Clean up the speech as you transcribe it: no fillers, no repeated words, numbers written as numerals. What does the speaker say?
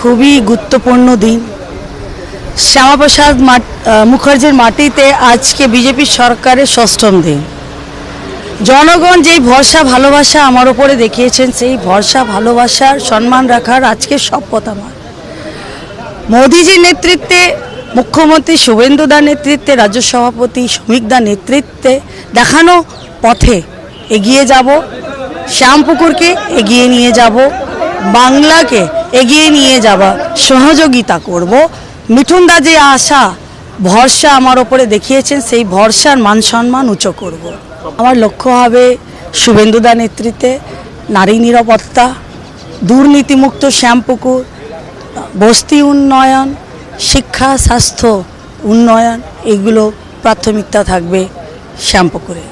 খুবই গুরুত্বপূর্ণ দিন। শ্যামাপ্রসাদ মুখার্জির মাটিতে আজকে বিজেপি সরকারের ষষ্ঠম দিন। জনগণ যেই ভরসা ভালোবাসা আমার ওপরে দেখিয়েছেন, সেই ভরসা ভালোবাসার সম্মান রাখার আজকে শপথ আমার। মোদিজির নেতৃত্বে, মুখ্যমন্ত্রী শুভেন্দুদার নেতৃত্বে, রাজ্য সভাপতি শ্রমিকদার নেতৃত্বে দেখানো পথে এগিয়ে যাব। শ্যামপুকুরকে এগিয়ে নিয়ে যাব, বাংলাকে এগিয়ে নিয়ে যাওয়া সহযোগিতা করব। মিঠুনদা যে আশা ভরসা আমার ওপরে দেখিয়েছেন, সেই ভরসার মান সম্মান উঁচু করব। আমার লক্ষ্য হবে শুভেন্দুদার নেতৃত্বে নারী নিরাপত্তা, দুর্নীতিমুক্ত শ্যামপুকুর, বস্তি উন্নয়ন, শিক্ষা, স্বাস্থ্য উন্নয়ন, এগুলো প্রাথমিকতা থাকবে শ্যামপুকুরে।